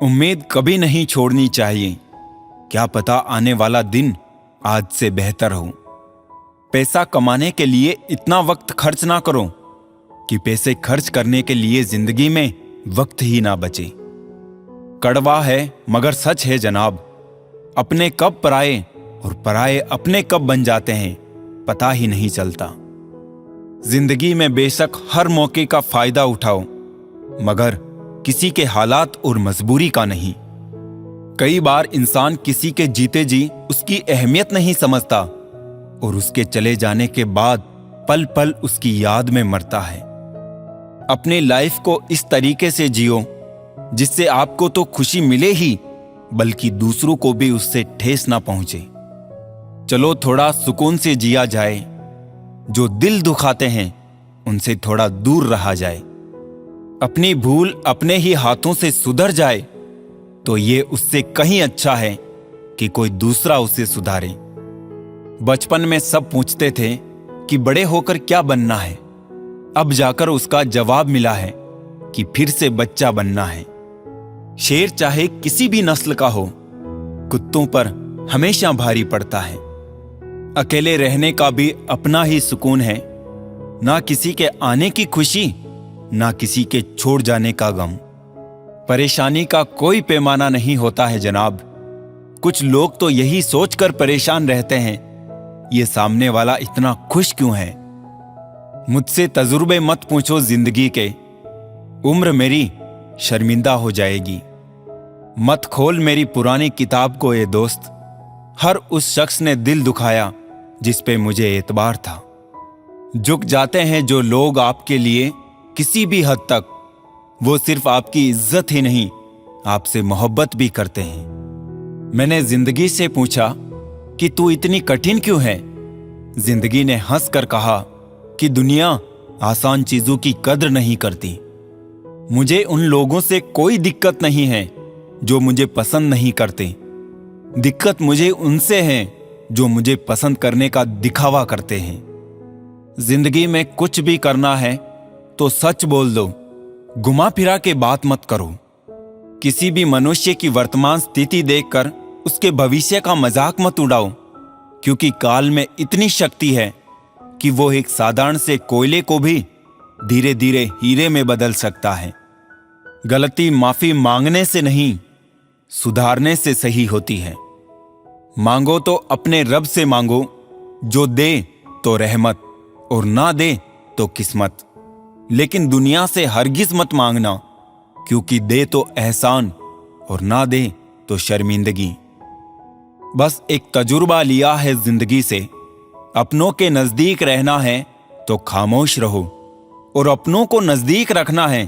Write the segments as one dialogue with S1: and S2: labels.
S1: उम्मीद कभी नहीं छोड़नी चाहिए। क्या पता आने वाला दिन आज से बेहतर हो। पैसा कमाने के लिए इतना वक्त खर्च ना करो कि पैसे खर्च करने के लिए जिंदगी में वक्त ही ना बचे। कड़वा है मगर सच है जनाब, अपने कब पराए और पराए अपने कब बन जाते हैं पता ही नहीं चलता। जिंदगी में बेशक हर मौके का फायदा उठाओ, मगर किसी के हालात और मजबूरी का नहीं। कई बार इंसान किसी के जीते जी उसकी अहमियत नहीं समझता और उसके चले जाने के बाद पल पल उसकी याद में मरता है। अपनी लाइफ को इस तरीके से जियो जिससे आपको तो खुशी मिले ही, बल्कि दूसरों को भी उससे ठेस ना पहुंचे। चलो थोड़ा सुकून से जिया जाए, जो दिल दुखाते हैं उनसे थोड़ा दूर रहा जाए। अपनी भूल अपने ही हाथों से सुधर जाए तो ये उससे कहीं अच्छा है कि कोई दूसरा उसे सुधारे। बचपन में सब पूछते थे कि बड़े होकर क्या बनना है, अब जाकर उसका जवाब मिला है कि फिर से बच्चा बनना है। शेर चाहे किसी भी नस्ल का हो, कुत्तों पर हमेशा भारी पड़ता है। अकेले रहने का भी अपना ही सुकून है, ना किसी के आने की खुशी ना किसी के छोड़ जाने का गम। परेशानी का कोई पैमाना नहीं होता है जनाब। कुछ लोग तो यही सोचकर परेशान रहते हैं, ये सामने वाला इतना खुश क्यों है। मुझसे तजुर्बे मत पूछो जिंदगी के, उम्र मेरी शर्मिंदा हो जाएगी। मत खोल मेरी पुरानी किताब को ये दोस्त, हर उस शख्स ने दिल दुखाया जिस पे मुझे एतबार था। झुक जाते हैं जो लोग आपके लिए किसी भी हद तक, वो सिर्फ आपकी इज्जत ही नहीं आपसे मोहब्बत भी करते हैं। मैंने जिंदगी से पूछा कि तू इतनी कठिन क्यों है। जिंदगी ने हंसकर कहा कि दुनिया आसान चीजों की कद्र नहीं करती। मुझे उन लोगों से कोई दिक्कत नहीं है जो मुझे पसंद नहीं करते, दिक्कत मुझे उनसे है जो मुझे पसंद करने का दिखावा करते हैं। जिंदगी में कुछ भी करना है तो सच बोल दो, घुमा फिरा के बात मत करो। किसी भी मनुष्य की वर्तमान स्थिति देखकर उसके भविष्य का मजाक मत उड़ाओ, क्योंकि काल में इतनी शक्ति है कि वो एक साधारण से कोयले को भी धीरे धीरे हीरे में बदल सकता है। गलती माफी मांगने से नहीं, सुधारने से सही होती है। मांगो तो अपने रब से मांगो, जो दे तो रहमत और ना दे तो किस्मत। लेकिन दुनिया से हरगिज मत मांगना, क्योंकि दे तो एहसान और ना दे तो शर्मिंदगी। बस एक तजुर्बा लिया है जिंदगी से, अपनों के नजदीक रहना है तो खामोश रहो, और अपनों को नजदीक रखना है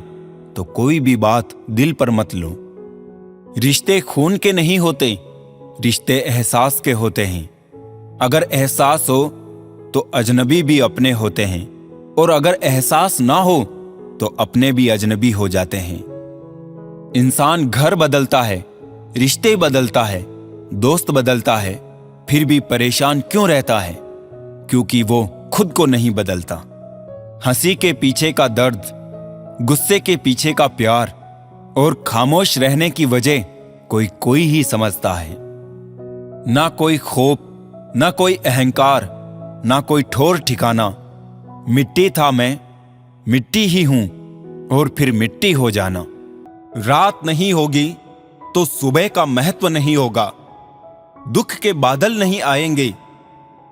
S1: तो कोई भी बात दिल पर मत लो। रिश्ते खून के नहीं होते, रिश्ते एहसास के होते हैं। अगर एहसास हो तो अजनबी भी अपने होते हैं, और अगर एहसास ना हो तो अपने भी अजनबी हो जाते हैं। इंसान घर बदलता है, रिश्ते बदलता है, दोस्त बदलता है, फिर भी परेशान क्यों रहता है? क्योंकि वो खुद को नहीं बदलता। हंसी के पीछे का दर्द, गुस्से के पीछे का प्यार और खामोश रहने की वजह कोई कोई ही समझता है। ना कोई खौफ, ना कोई अहंकार, ना कोई ठोर ठिकाना। मिट्टी था मैं, मिट्टी ही हूं, और फिर मिट्टी हो जाना। रात नहीं होगी तो सुबह का महत्व नहीं होगा। दुख के बादल नहीं आएंगे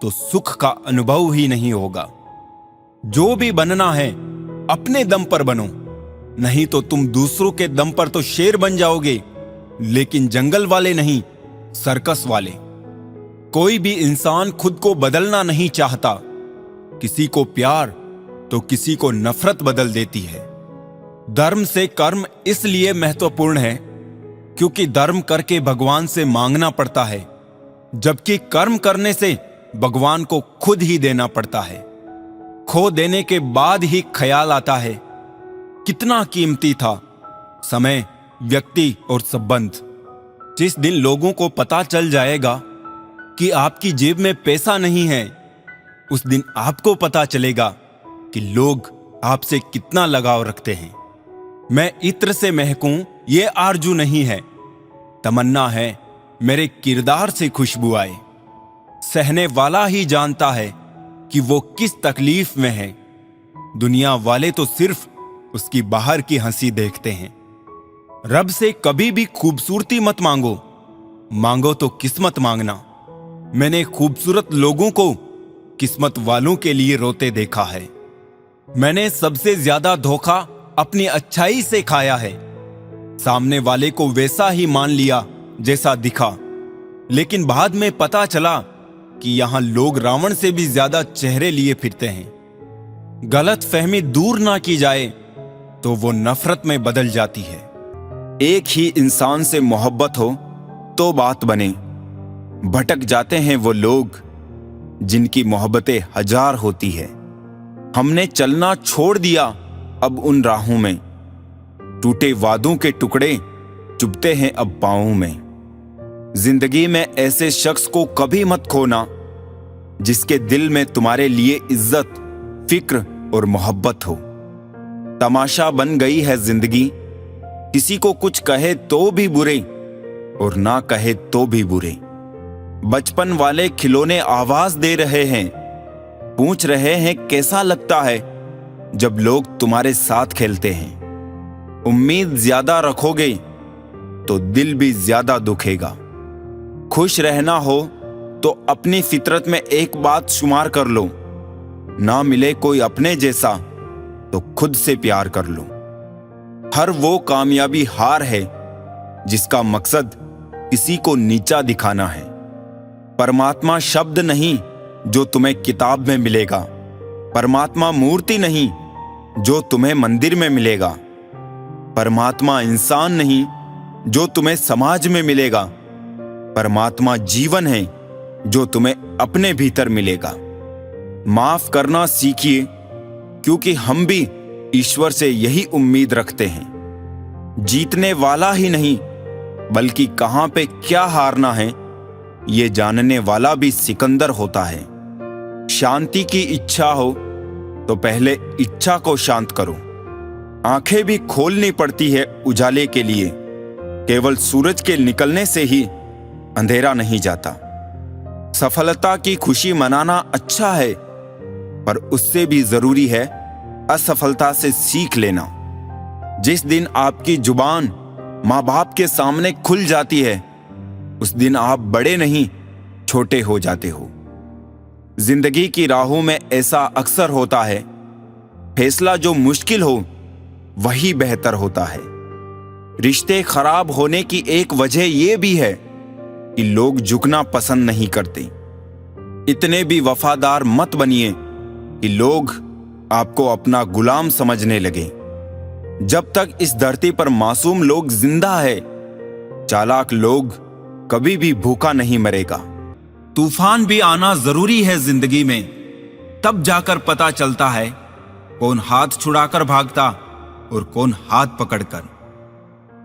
S1: तो सुख का अनुभव ही नहीं होगा। जो भी बनना है अपने दम पर बनो, नहीं तो तुम दूसरों के दम पर तो शेर बन जाओगे, लेकिन जंगल वाले नहीं, सर्कस वाले। कोई भी इंसान खुद को बदलना नहीं चाहता। किसी को प्यार तो किसी को नफरत बदल देती है। धर्म से कर्म इसलिए महत्वपूर्ण है क्योंकि धर्म करके भगवान से मांगना पड़ता है, जबकि कर्म करने से भगवान को खुद ही देना पड़ता है। खो देने के बाद ही ख्याल आता है कितना कीमती था समय, व्यक्ति और संबंध। जिस दिन लोगों को पता चल जाएगा कि आपकी जेब में पैसा नहीं है, उस दिन आपको पता चलेगा कि लोग आपसे कितना लगाव रखते हैं। मैं इत्र से महकूं ये आरजू नहीं है, तमन्ना है मेरे किरदार से खुशबू आए। सहने वाला ही जानता है कि वो किस तकलीफ में है। दुनिया वाले तो सिर्फ उसकी बाहर की हंसी देखते हैं। रब से कभी भी खूबसूरती मत मांगो, मांगो तो किस्मत मांगना। मैंने खूबसूरत लोगों को किस्मत वालों के लिए रोते देखा है। मैंने सबसे ज्यादा धोखा अपनी अच्छाई से खाया है। सामने वाले को वैसा ही मान लिया जैसा दिखा, लेकिन बाद में पता चला कि यहां लोग रावण से भी ज्यादा चेहरे लिए फिरते हैं। गलत फहमी दूर ना की जाए तो वो नफरत में बदल जाती है। एक ही इंसान से मोहब्बत हो तो बात बने। भटक जाते हैं वो लोग जिनकी मोहब्बतें हजार होती है। हमने चलना छोड़ दिया अब उन राहों में। टूटे वादों के टुकड़े चुभते हैं अब पांवों में। जिंदगी में ऐसे शख्स को कभी मत खोना जिसके दिल में तुम्हारे लिए इज्जत, फिक्र और मोहब्बत हो। तमाशा बन गई है जिंदगी, किसी को कुछ कहे तो भी बुरे और ना कहे तो भी बुरे। बचपन वाले खिलौने आवाज दे रहे हैं, पूछ रहे हैं कैसा लगता है जब लोग तुम्हारे साथ खेलते हैं। उम्मीद ज्यादा रखोगे तो दिल भी ज्यादा दुखेगा। खुश रहना हो तो अपनी फितरत में एक बात शुमार कर लो, ना मिले कोई अपने जैसा तो खुद से प्यार कर लो। हर वो कामयाबी हार है जिसका मकसद किसी को नीचा दिखाना है। परमात्मा शब्द नहीं जो तुम्हें किताब में मिलेगा। परमात्मा मूर्ति नहीं जो तुम्हें मंदिर में मिलेगा। परमात्मा इंसान नहीं जो तुम्हें समाज में मिलेगा। परमात्मा जीवन है जो तुम्हें अपने भीतर मिलेगा। माफ करना सीखिए, क्योंकि हम भी ईश्वर से यही उम्मीद रखते हैं। जीतने वाला ही नहीं बल्कि कहां पे क्या हारना है ये जानने वाला भी सिकंदर होता है। शांति की इच्छा हो तो पहले इच्छा को शांत करो। आंखें भी खोलनी पड़ती है उजाले के लिए। केवल सूरज के निकलने से ही अंधेरा नहीं जाता। सफलता की खुशी मनाना अच्छा है, पर उससे भी जरूरी है असफलता से सीख लेना। जिस दिन आपकी जुबान माँ बाप के सामने खुल जाती है, उस दिन आप बड़े नहीं छोटे हो जाते हो। जिंदगी की राहों में ऐसा अक्सर होता है, फैसला जो मुश्किल हो वही बेहतर होता है। रिश्ते खराब होने की एक वजह यह भी है कि लोग झुकना पसंद नहीं करते। इतने भी वफादार मत बनिए कि लोग आपको अपना गुलाम समझने लगे। जब तक इस धरती पर मासूम लोग जिंदा है, चालाक लोग कभी भी भूखा नहीं मरेगा। तूफान भी आना जरूरी है जिंदगी में, तब जाकर पता चलता है कौन हाथ छुड़ाकर भागता और कौन हाथ पकड़कर।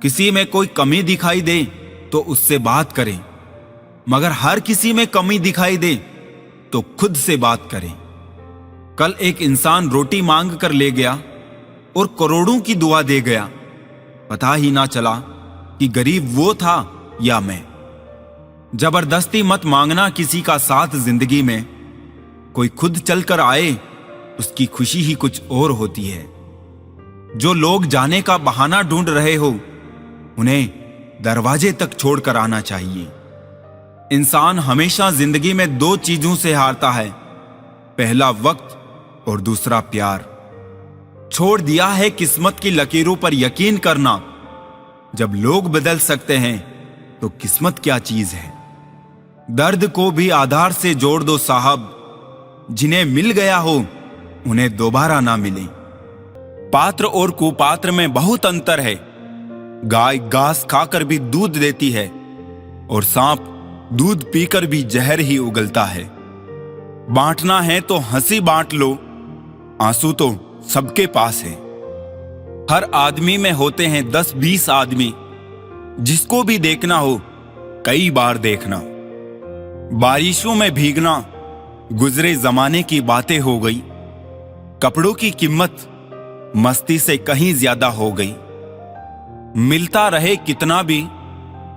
S1: किसी में कोई कमी दिखाई दे तो उससे बात करें, मगर हर किसी में कमी दिखाई दे तो खुद से बात करें। कल एक इंसान रोटी मांग कर ले गया और करोड़ों की दुआ दे गया। पता ही ना चला कि गरीब वो था या मैं। जबरदस्ती मत मांगना किसी का साथ जिंदगी में। कोई खुद चलकर आए उसकी खुशी ही कुछ और होती है। जो लोग जाने का बहाना ढूंढ रहे हो, उन्हें दरवाजे तक छोड़कर आना चाहिए। इंसान हमेशा जिंदगी में दो चीजों से हारता है, पहला वक्त और दूसरा प्यार। छोड़ दिया है किस्मत की लकीरों पर यकीन करना। जब लोग बदल सकते हैं तो किस्मत क्या चीज है। दर्द को भी आधार से जोड़ दो साहब, जिन्हें मिल गया हो उन्हें दोबारा ना मिले। पात्र और कुपात्र में बहुत अंतर है। गाय घास खाकर भी दूध देती है और सांप दूध पीकर भी जहर ही उगलता है। बांटना है तो हंसी बांट लो, आंसू तो सबके पास है। हर आदमी में होते हैं 10-20 आदमी, जिसको भी देखना हो कई बार देखना। बारिशों में भीगना गुजरे जमाने की बातें हो गई। कपड़ों की कीमत मस्ती से कहीं ज्यादा हो गई। मिलता रहे कितना भी,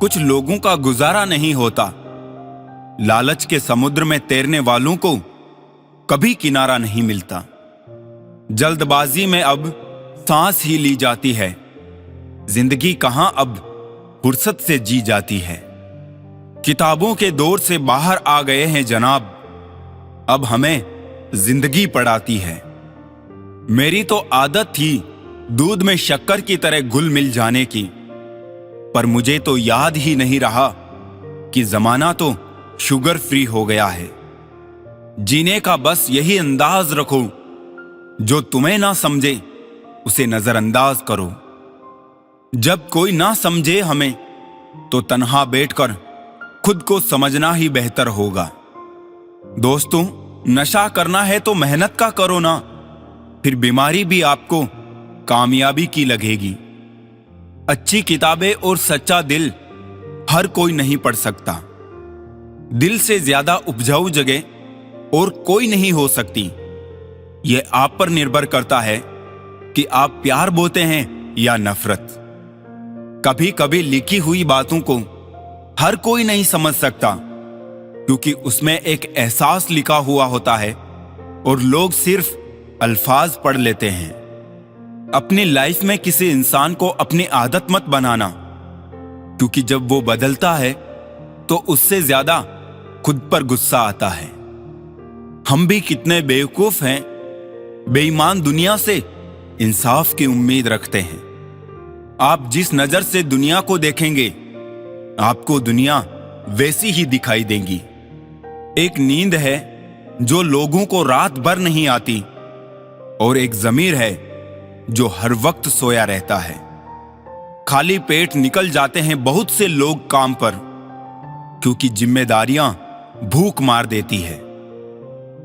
S1: कुछ लोगों का गुजारा नहीं होता। लालच के समुद्र में तैरने वालों को कभी किनारा नहीं मिलता। जल्दबाजी में अब सांस ही ली जाती है, जिंदगी कहां अब फुर्सत से जी जाती है। किताबों के दौर से बाहर आ गए हैं जनाब, अब हमें जिंदगी पढ़ाती है। मेरी तो आदत थी दूध में शक्कर की तरह घुल मिल जाने की, पर मुझे तो याद ही नहीं रहा कि जमाना तो शुगर फ्री हो गया है। जीने का बस यही अंदाज रखो, जो तुम्हें ना समझे उसे नजरअंदाज करो। जब कोई ना समझे हमें तो तन्हा बैठकर खुद को समझना ही बेहतर होगा। दोस्तों, नशा करना है तो मेहनत का करो ना, फिर बीमारी भी आपको कामयाबी की लगेगी। अच्छी किताबें और सच्चा दिल हर कोई नहीं पढ़ सकता। दिल से ज्यादा उपजाऊ जगह और कोई नहीं हो सकती। यह आप पर निर्भर करता है कि आप प्यार बोते हैं या नफरत। कभी कभी लिखी हुई बातों को हर कोई नहीं समझ सकता, क्योंकि उसमें एक एहसास लिखा हुआ होता है और लोग सिर्फ अल्फाज पढ़ लेते हैं। अपनी लाइफ में किसी इंसान को अपनी आदत मत बनाना, क्योंकि जब वो बदलता है तो उससे ज्यादा खुद पर गुस्सा आता है। हम भी कितने बेवकूफ हैं, बेईमान दुनिया से इंसाफ की उम्मीद रखते हैं। आप जिस नजर से दुनिया को देखेंगे, आपको दुनिया वैसी ही दिखाई देगी। एक नींद है जो लोगों को रात भर नहीं आती, और एक ज़मीर है जो हर वक्त सोया रहता है। खाली पेट निकल जाते हैं बहुत से लोग काम पर, क्योंकि जिम्मेदारियां भूख मार देती है।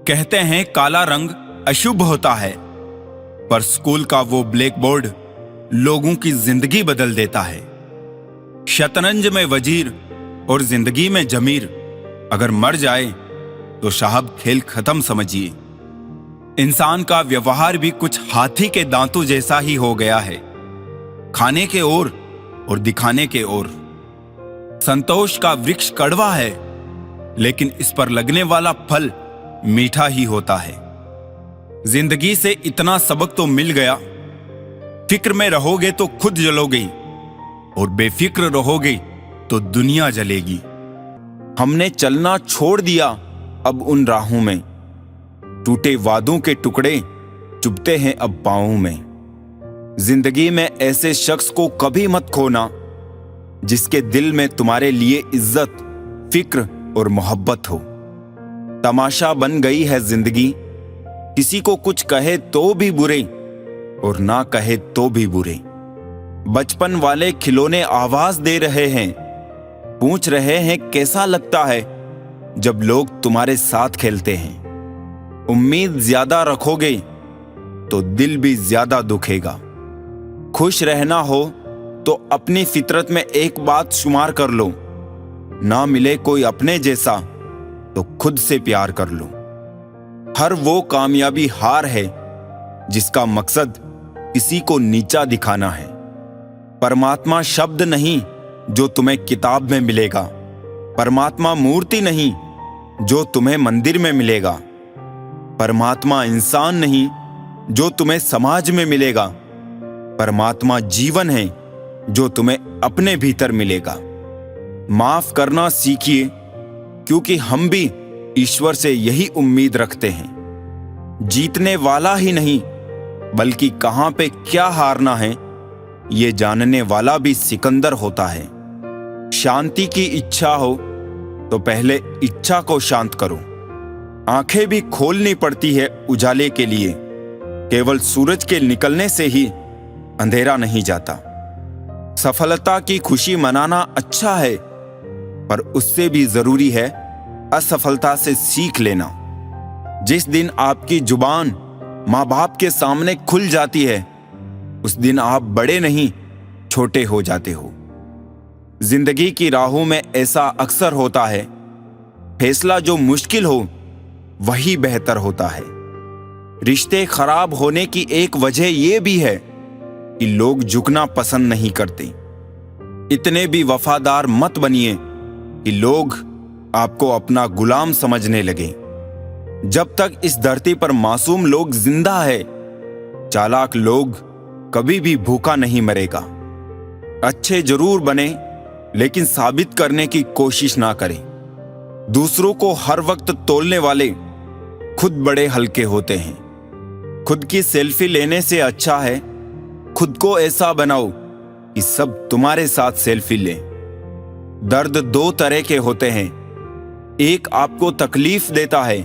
S1: कहते हैं काला रंग अशुभ होता है, पर स्कूल का वो ब्लैक बोर्ड लोगों की जिंदगी बदल देता है। शतरंज में वजीर और जिंदगी में जमीर अगर मर जाए तो साहब खेल खत्म समझिए। इंसान का व्यवहार भी कुछ हाथी के दांतों जैसा ही हो गया है, खाने के ओर और दिखाने के ओर। संतोष का वृक्ष कड़वा है, लेकिन इस पर लगने वाला फल मीठा ही होता है। जिंदगी से इतना सबक तो मिल गया, फिक्र में रहोगे तो खुद जलोगे, और बेफिक्र रहोगे तो दुनिया जलेगी। हमने चलना छोड़ दिया अब उन राहों में, टूटे वादों के टुकड़े चुभते हैं अब पांवों में। जिंदगी में ऐसे शख्स को कभी मत खोना जिसके दिल में तुम्हारे लिए इज्जत, फिक्र और मोहब्बत हो। तमाशा बन गई है जिंदगी, किसी को कुछ कहे तो भी बुरे और ना कहे तो भी बुरे। बचपन वाले खिलौने आवाज दे रहे हैं, पूछ रहे हैं कैसा लगता है जब लोग तुम्हारे साथ खेलते हैं। उम्मीद ज्यादा रखोगे तो दिल भी ज्यादा दुखेगा। खुश रहना हो तो अपनी फितरत में एक बात शुमार कर लो, ना मिले कोई अपने जैसा तो खुद से प्यार कर लो। हर वो कामयाबी हार है जिसका मकसद किसी को नीचा दिखाना है। परमात्मा शब्द नहीं जो तुम्हें किताब में मिलेगा, परमात्मा मूर्ति नहीं जो तुम्हें मंदिर में मिलेगा, परमात्मा इंसान नहीं जो तुम्हें समाज में मिलेगा, परमात्मा जीवन है जो तुम्हें अपने भीतर मिलेगा। माफ करना सीखिए, क्योंकि हम भी ईश्वर से यही उम्मीद रखते हैं। जीतने वाला ही नहीं बल्कि कहां पे क्या हारना है ये जानने वाला भी सिकंदर होता है। शांति की इच्छा हो तो पहले इच्छा को शांत करो। आंखें भी खोलनी पड़ती है उजाले के लिए, केवल सूरज के निकलने से ही अंधेरा नहीं जाता। सफलता की खुशी मनाना अच्छा है, पर उससे भी जरूरी है असफलता से सीख लेना। जिस दिन आपकी जुबान माँ बाप के सामने खुल जाती है, उस दिन आप बड़े नहीं छोटे हो जाते हो। जिंदगी की राहों में ऐसा अक्सर होता है, फैसला जो मुश्किल हो वही बेहतर होता है। रिश्ते खराब होने की एक वजह यह भी है कि लोग झुकना पसंद नहीं करते। इतने भी वफादार मत बनिए कि लोग आपको अपना गुलाम समझने लगे। जब तक इस धरती पर मासूम लोग जिंदा है, चालाक लोग कभी भी भूखा नहीं मरेगा। अच्छे जरूर बने, लेकिन साबित करने की कोशिश ना करें। दूसरों को हर वक्त तोलने वाले खुद बड़े हल्के होते हैं। खुद की सेल्फी लेने से अच्छा है खुद को ऐसा बनाओ कि सब तुम्हारे साथ सेल्फी लें। दर्द दो तरह के होते हैं, एक आपको तकलीफ देता है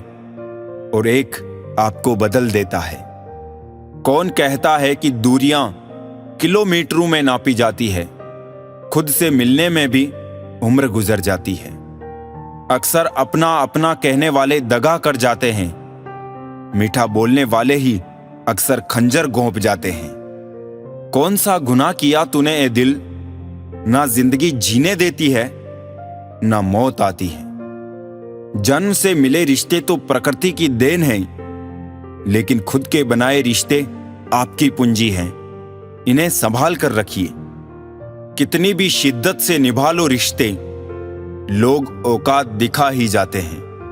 S1: और एक आपको बदल देता है। कौन कहता है कि दूरियां किलोमीटरों में नापी जाती है? खुद से मिलने में भी उम्र गुजर जाती है। अक्सर अपना अपना कहने वाले दगा कर जाते हैं। मीठा बोलने वाले ही अक्सर खंजर घोंप जाते हैं। कौन सा गुनाह किया तूने ए दिल, ना जिंदगी जीने देती है ना मौत आती है। जन्म से मिले रिश्ते तो प्रकृति की देन है, लेकिन खुद के बनाए रिश्ते आपकी पूंजी हैं। इन्हें संभाल कर रखिए। कितनी भी शिद्दत से निभा लो रिश्ते, लोग औकात दिखा ही जाते हैं।